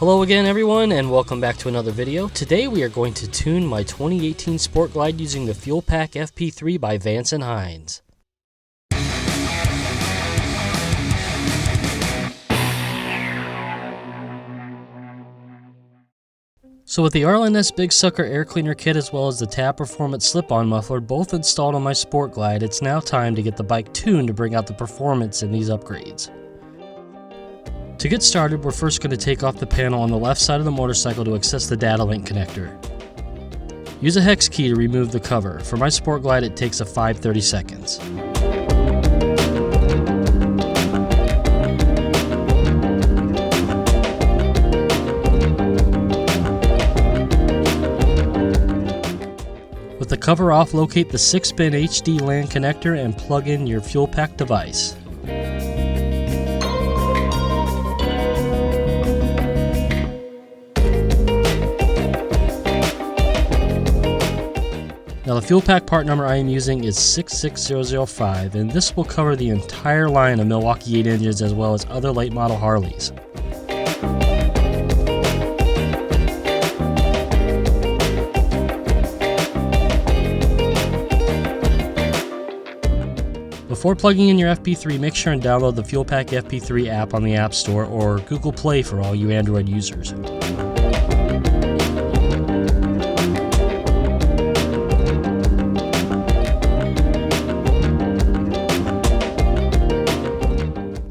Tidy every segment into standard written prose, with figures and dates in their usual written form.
Hello again everyone, and welcome back to another video. Today we are going to tune my 2018 Sport Glide using the Fuelpak FP3 by Vance Hines. So with the Arlen Ness Big Sucker air cleaner kit as well as the Tab Performance slip-on muffler both installed on my Sport Glide, it's now time to get the bike tuned to bring out the performance in these upgrades. To get started, we're first going to take off the panel on the left side of the motorcycle to access the data link connector. Use a hex key to remove the cover. For my Sport Glide, it takes a 5-30 seconds. With the cover off, locate the 6-pin HD LAN connector and plug in your Fuelpak device. Now the Fuelpak part number I am using is 66005, and this will cover the entire line of Milwaukee 8 engines as well as other late model Harleys. Before plugging in your FP3, make sure and download the Fuelpak FP3 app on the App Store or Google Play for all you Android users.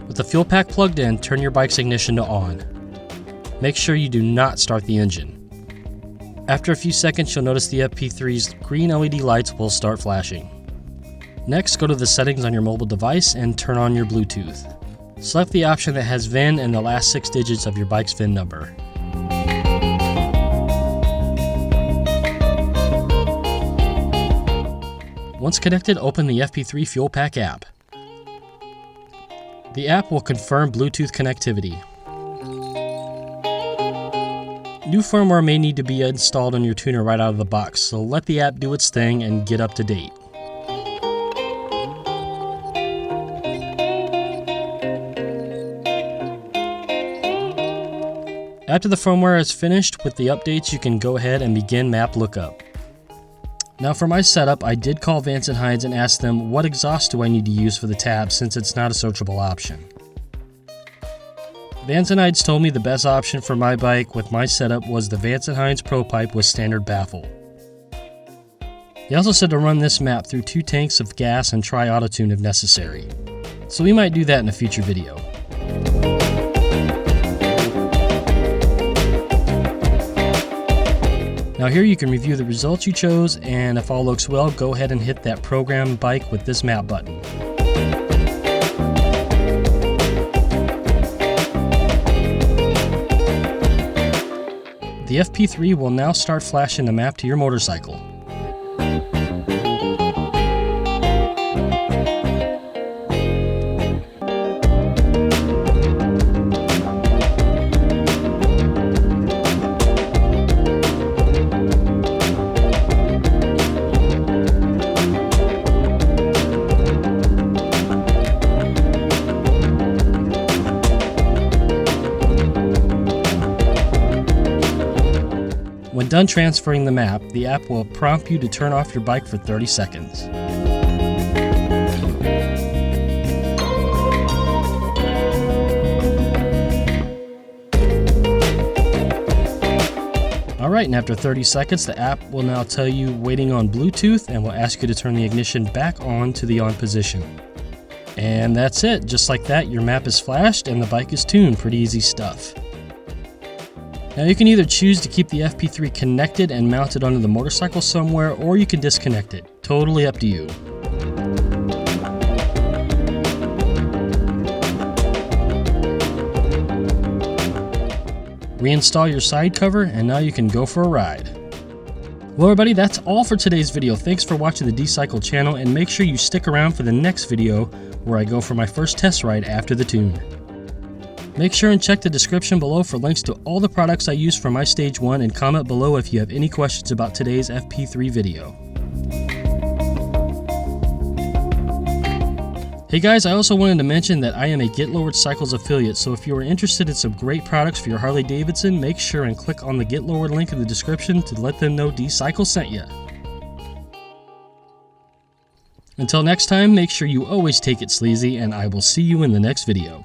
With the Fuelpak plugged in, turn your bike's ignition to on. Make sure you do not start the engine. After a few seconds, you'll notice the FP3's green LED lights will start flashing. Next, go to the settings on your mobile device and turn on your Bluetooth. Select the option that has VIN and the last 6 digits of your bike's VIN number. Once connected, open the FP3 Fuelpak app. The app will confirm Bluetooth connectivity. New firmware may need to be installed on your tuner right out of the box, so let the app do its thing and get up to date. After the firmware is finished with the updates, you can go ahead and begin map lookup. Now for my setup, I did call Vance & Hines and asked them what exhaust do I need to use for the tab since it's not a searchable option. Vance & Hines told me the best option for my bike with my setup was the Vance & Hines Pro Pipe with standard Baffle. He also said to run this map through 2 tanks of gas and try auto-tune if necessary. So we might do that in a future video. Now here you can review the results you chose, and if all looks well, go ahead and hit that program bike with this map button. The FP3 will now start flashing the map to your motorcycle. When done transferring the map, the app will prompt you to turn off your bike for 30 seconds. Alright, and after 30 seconds, the app will now tell you waiting on Bluetooth and will ask you to turn the ignition back on to the on position. And that's it. Just like that, your map is flashed and the bike is tuned. Pretty easy stuff. Now you can either choose to keep the FP3 connected and mounted onto the motorcycle somewhere, or you can disconnect it. Totally up to you. Reinstall your side cover, and now you can go for a ride. Well everybody, that's all for today's video. Thanks for watching the D-Cycle channel, and make sure you stick around for the next video where I go for my first test ride after the tune. Make sure and check the description below for links to all the products I use for my Stage 1, and comment below if you have any questions about today's FP3 video. Hey guys, I also wanted to mention that I am a Get Lowered Cycles affiliate, so if you are interested in some great products for your Harley Davidson, make sure and click on the Get Lowered link in the description to let them know D-Cycle sent you. Until next time, make sure you always take it sleazy, and I will see you in the next video.